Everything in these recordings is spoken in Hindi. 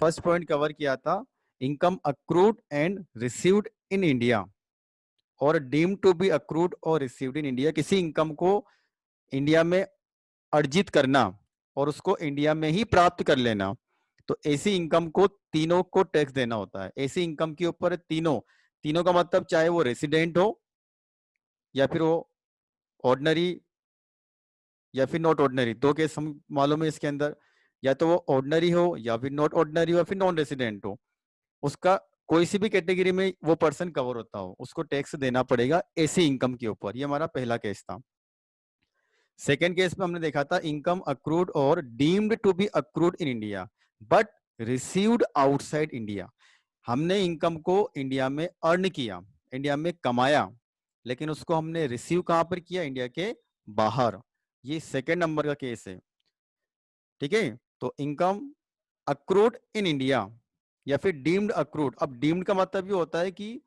फर्स्ट पॉइंट कवर किया था, income accrued and received in India और डीम टू बी अक्रूड और रिसीव्ड इन इंडिया। किसी इनकम को इंडिया में अर्जित करना और उसको इंडिया में ही प्राप्त कर लेना, तो ऐसी इनकम को तीनों को टैक्स देना होता है। ऐसी इनकम के ऊपर तीनों, तीनों का मतलब चाहे वो रेसिडेंट हो या फिर वो ऑर्डिनरी या फिर नॉट ऑर्डिनरी, दो केस हम मालूम है इसके अंदर, या तो वो ऑर्डिनरी हो या फिर नॉट ऑर्डिनरी हो या फिर नॉन रेसिडेंट हो, उसका कोई सी भी कैटेगरी में वो पर्सन कवर होता हो, उसको टैक्स देना पड़ेगा ऐसी इनकम के ऊपर। ये हमारा पहला केस था। सेकेंड केस में हमने देखा था इनकम अक्रूड और deemed to be accrued in India but received outside India. हमने इनकम को इंडिया में अर्न किया, इंडिया में कमाया, लेकिन उसको हमने रिसीव कहां पर किया, इंडिया के बाहर। ये सेकेंड नंबर का केस है। ठीक है, तो इनकम अक्रूड इन इंडिया या फिर डीम्ड अक्रूड। अब डीम्ड का मतलब ये होता है कि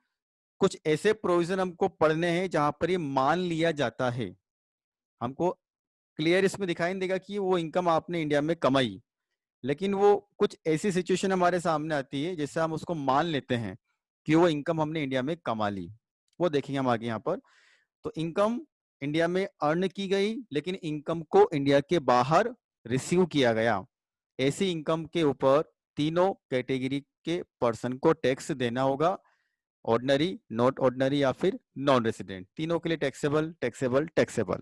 कुछ ऐसे प्रोविजन हमको पढ़ने हैं जहां पर ये मान लिया जाता है, हमको क्लियर इसमें दिखाई नहीं देगा कि वो इनकम आपने इंडिया में कमाई, लेकिन वो कुछ ऐसी सिचुएशन हमारे सामने आती है जिससे हम उसको मान लेते हैं कि वो इनकम हमने इंडिया में कमा ली। वो देखेंगे हम आगे यहाँ पर। तो इनकम इंडिया में अर्न की गई लेकिन इनकम को इंडिया के बाहर रिसीव किया गया, ऐसी इनकम के ऊपर तीनों कैटेगरी के पर्सन को टैक्स देना होगा, ऑर्डिनरी, नॉट ऑर्डिनरी या फिर नॉन रेसिडेंट, तीनों के लिए taxable taxable taxable.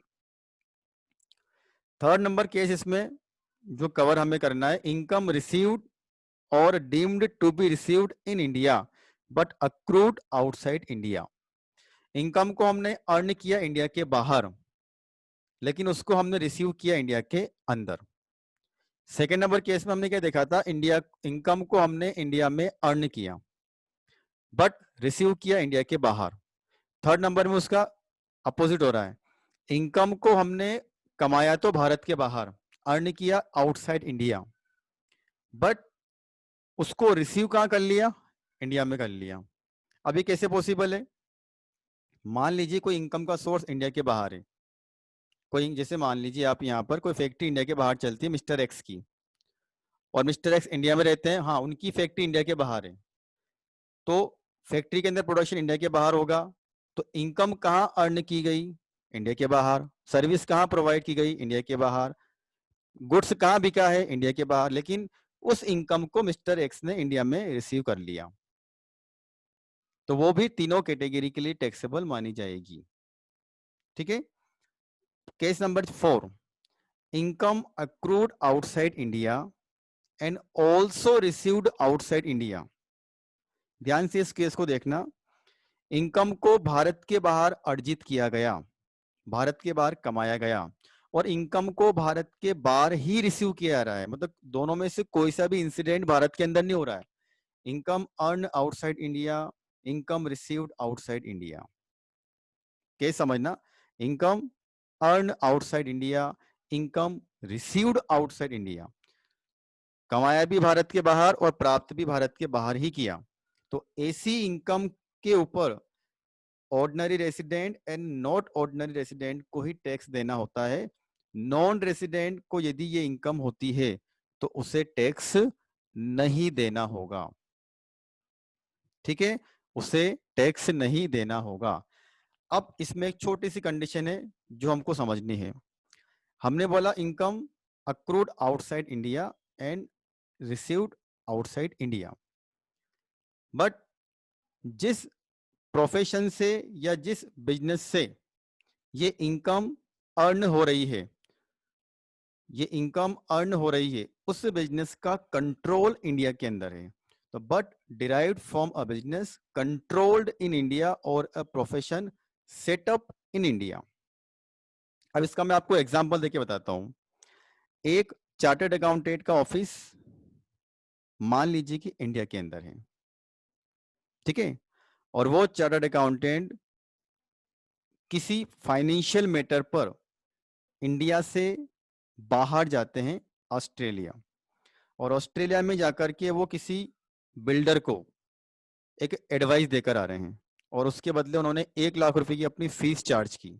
Third number case इसमें जो कवर हमें करना है, इनकम रिसीव्ड और deemed to be received in India but accrued outside India. Income को हमने अर्न किया इंडिया के बाहर लेकिन उसको हमने रिसीव किया इंडिया के अंदर। सेकेंड नंबर केस में हमने क्या देखा था, इंडिया इनकम को हमने इंडिया में अर्न किया बट रिसीव किया इंडिया के बाहर। थर्ड नंबर में उसका अपोजिट हो रहा है, इनकम को हमने कमाया तो भारत के बाहर, अर्न किया आउटसाइड इंडिया, बट उसको रिसीव कहां कर लिया, इंडिया में कर लिया। अभी कैसे पॉसिबल है, मान लीजिए कोई इनकम का सोर्स इंडिया के बाहर है, कोई जैसे मान लीजिए आप यहाँ पर कोई फैक्ट्री इंडिया के बाहर चलती है मिस्टर एक्स की, और मिस्टर एक्स इंडिया में रहते हैं, हाँ उनकी फैक्ट्री इंडिया के बाहर है, तो फैक्ट्री के अंदर प्रोडक्शन इंडिया के बाहर होगा, तो इनकम कहाँ अर्न की गई, इंडिया के बाहर, सर्विस कहाँ प्रोवाइड की गई, इंडिया के बाहर, गुड्स कहाँ बिका है, इंडिया के बाहर, लेकिन उस इनकम को मिस्टर एक्स ने इंडिया में रिसीव कर लिया, तो वो भी तीनों कैटेगरी के लिए टैक्सेबल मानी जाएगी। ठीक है, case number 4, income accrued outside India and also received outside India. ध्यान से इस केस को देखना, इनकम को भारत के बाहर अर्जित किया गया, भारत के बाहर कमाया गया, और इनकम को भारत के बाहर ही रिसीव किया जा रहा है, मतलब दोनों में से कोई सा भी इंसिडेंट भारत के अंदर नहीं हो रहा है। Income earn outside India, income received outside India. क्या समझना, income earn outside India, income received outside India, कमाया भी भारत के बाहर और प्राप्त भी भारत के बाहर ही किया। तो ऐसी इनकम के ऊपर ordinary resident and not ordinary resident को ही टैक्स देना होता है। नॉन रेसिडेंट को यदि ये इनकम होती है तो उसे टैक्स नहीं देना होगा। ठीक है, उसे टैक्स नहीं देना होगा। अब इसमें एक छोटी सी कंडीशन है जो हमको समझनी है। हमने बोला income accrued outside India and received outside India, but जिस प्रोफेशन से या जिस बिजनेस से ये इनकम अर्न हो रही है, ये इनकम अर्न हो रही है, उस बिजनेस का कंट्रोल इंडिया के अंदर है। तो but derived from a business controlled in India और a profession setup in India. अब इसका मैं आपको एग्जांपल देके बताता हूं। एक चार्टर्ड अकाउंटेंट का ऑफिस मान लीजिए कि इंडिया के अंदर है, ठीक है, और वो चार्टर्ड अकाउंटेंट किसी फाइनेंशियल मैटर पर इंडिया से बाहर जाते हैं ऑस्ट्रेलिया, और ऑस्ट्रेलिया में जाकर के वो किसी बिल्डर को एक एडवाइस देकर आ रहे हैं, और उसके बदले उन्होंने 1 लाख रुपए की अपनी फीस चार्ज की,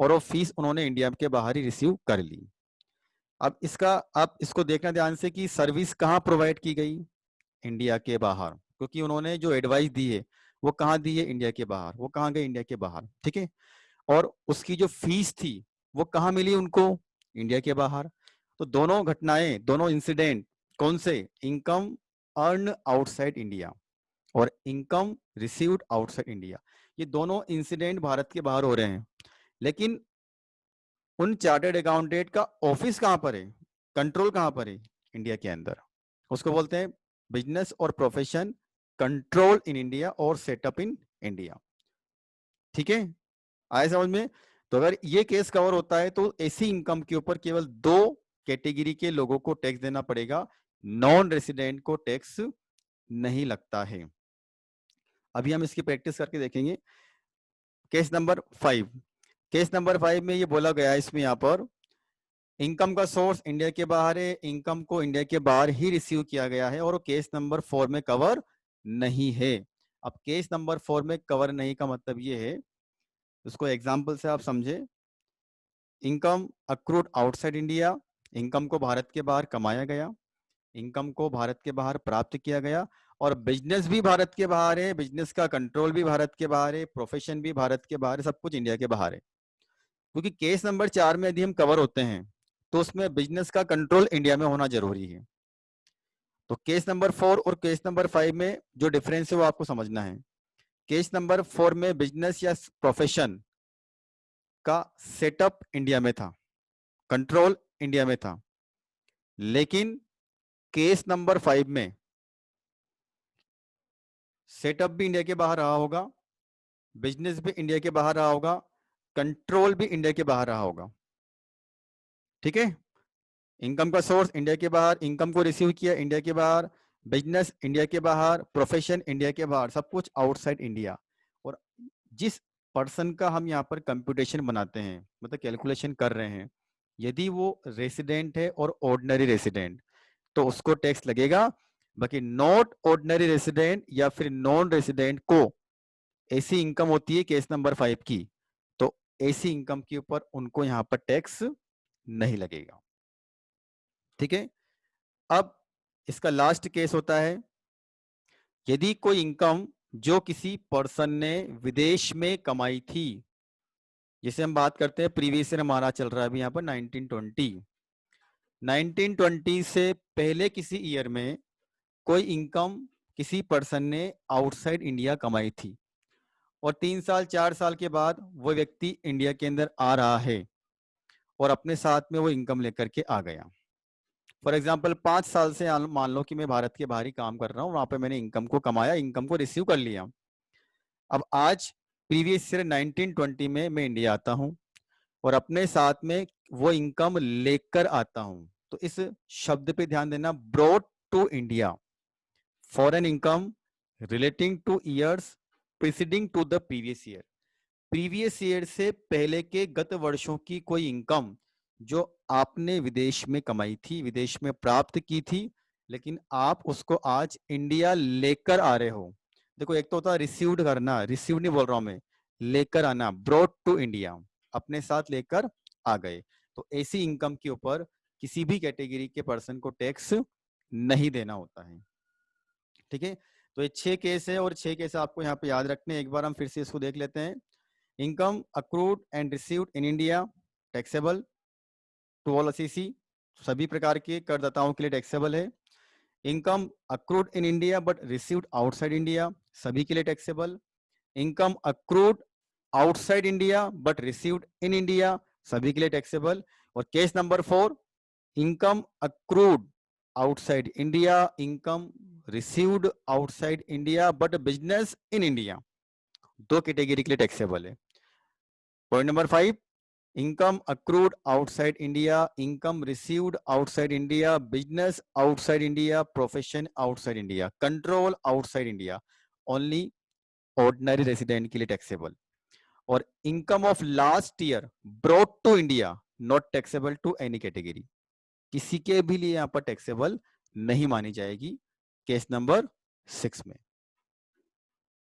और वो फीस उन्होंने इंडिया के बाहर ही रिसीव कर ली। अब इसका आप इसको देखना ध्यान से कि सर्विस कहाँ प्रोवाइड की गई, इंडिया के बाहर, क्योंकि उन्होंने जो एडवाइस दी है वो कहाँ दी है, इंडिया के बाहर। वो कहाँ गए, इंडिया के बाहर, ठीक है। और उसकी जो फीस थी वो कहाँ मिली उनको, इंडिया के बाहर। तो दोनों घटनाएं, दोनों इंसिडेंट कौन से, इनकम अर्न आउटसाइड इंडिया और इनकम रिसीव्ड आउटसाइड इंडिया, ये दोनों इंसिडेंट भारत के बाहर हो रहे हैं। लेकिन उन चार्टर्ड अकाउंटेंट का ऑफिस कहां पर है, कंट्रोल कहां पर है, इंडिया के अंदर। उसको बोलते हैं बिजनेस और प्रोफेशन कंट्रोल इन इंडिया और सेटअप इन इंडिया। ठीक है, आए समझ में। तो अगर ये केस कवर होता है तो ऐसी इनकम के ऊपर केवल 2 कैटेगरी के लोगों को टैक्स देना पड़ेगा, नॉन रेसिडेंट को टैक्स नहीं लगता है। अभी हम इसकी प्रैक्टिस करके देखेंगे। केस नंबर 5, केस नंबर 5 में ये बोला गया है इसमें यहाँ पर इनकम का सोर्स इंडिया के बाहर है, इनकम को इंडिया के बाहर ही रिसीव किया गया है और केस नंबर 4 में कवर नहीं है। अब केस नंबर 4 में कवर नहीं का मतलब ये है, उसको एग्जांपल से आप समझे। Income accrued outside India, income को भारत के बाहर कमाया गया, इनकम को भारत के बाहर प्राप्त किया गया, और बिजनेस भी भारत के बाहर है, बिजनेस का कंट्रोल भी भारत के बाहर है, प्रोफेशन भी भारत के बाहर है, सब कुछ इंडिया के बाहर है। क्योंकि केस नंबर 4 में यदि हम कवर होते हैं तो उसमें बिजनेस का कंट्रोल इंडिया में होना जरूरी है। तो केस नंबर 4 और केस नंबर 5 में जो डिफरेंस है वो आपको समझना है। केस नंबर 4 में बिजनेस या प्रोफेशन का सेटअप इंडिया में था, कंट्रोल इंडिया में था। लेकिन केस नंबर 5 में सेटअप भी इंडिया के बाहर रहा होगा, बिजनेस भी इंडिया के बाहर रहा होगा, कंट्रोल भी इंडिया के बाहर रहा होगा। ठीक है, इनकम का सोर्स इंडिया के बाहर, इनकम को रिसीव किया इंडिया के बाहर, बिजनेस इंडिया के बाहर, प्रोफेशन इंडिया के बाहर, सब कुछ आउटसाइड इंडिया। और जिस पर्सन का हम यहाँ पर कंप्यूटेशन बनाते हैं, मतलब कैलकुलेशन कर रहे हैं, यदि वो रेसिडेंट है और ऑर्डिनरी रेसिडेंट तो उसको टैक्स लगेगा। बाकी नॉट ऑर्डिनरी रेसिडेंट या फिर नॉन रेसिडेंट को ऐसी इनकम होती है केस नंबर 5 की, तो ऐसी इनकम के ऊपर उनको यहाँ पर टैक्स नहीं लगेगा। ठीक है, अब इसका लास्ट केस होता है यदि कोई इनकम जो किसी पर्सन ने विदेश में कमाई थी, जिसे हम बात करते हैं प्रीवियस ईयर हमारा चल रहा है अभी यहाँ पर 1920 से पहले किसी ईयर में कोई इनकम किसी पर्सन ने आउटसाइड इंडिया कमाई थी और 3 साल 4 साल के बाद वो व्यक्ति इंडिया के अंदर आ रहा है और अपने साथ में वो इनकम लेकर के आ गया। फॉर एग्जाम्पल 5 साल से मान लो कि मैं भारत के बाहर ही काम कर रहा हूँ, वहां पे मैंने इनकम को कमाया, इनकम को रिसीव कर लिया। अब आज प्रीवियस ईयर 1920 में मैं इंडिया आता हूँ और अपने साथ में वो इनकम लेकर आता हूँ। तो इस शब्द पे ध्यान देना, brought to India, foreign income relating to years preceding to the previous year. Previous year से पहले के गत वर्षों की कोई इनकम जो आपने विदेश में कमाई थी, विदेश में प्राप्त की थी, लेकिन आप उसको आज इंडिया लेकर आ रहे हो। देखो, एक तो होता है रिसीव्ड करना, रिसीव नहीं बोल रहा हूं मैं, लेकर आना, ब्रॉट टू इंडिया, अपने साथ लेकर आ गए। तो ऐसी इनकम के ऊपर किसी भी कैटेगरी के पर्सन को टैक्स नहीं देना होता है। ठीक है, तो ये 6 केस है और 6 केस आपको यहाँ पे याद रखने। एक बार हम फिर से इसको देख लेते हैं। Income accrued and received in India taxable to all assessees, सभी प्रकार के करदाताओं के लिए टैक्सेबल है। Income accrued in India but received outside India, सभी के लिए taxable. Income accrued outside India but received in India, सभी के लिए टैक्सेबल। और case number 4, income accrued outside India, income received outside India but business in India, 2 category के लिए टैक्सेबल है। Point number 5, income accrued outside India, income received outside India, business outside India, profession outside India, control outside India, only ordinary resident के लिए टैक्सेबल। और income of last year brought to India not taxable to any category, किसी के भी लिए यहाँ पर टैक्सेबल नहीं मानी जाएगी केस नंबर 6 में।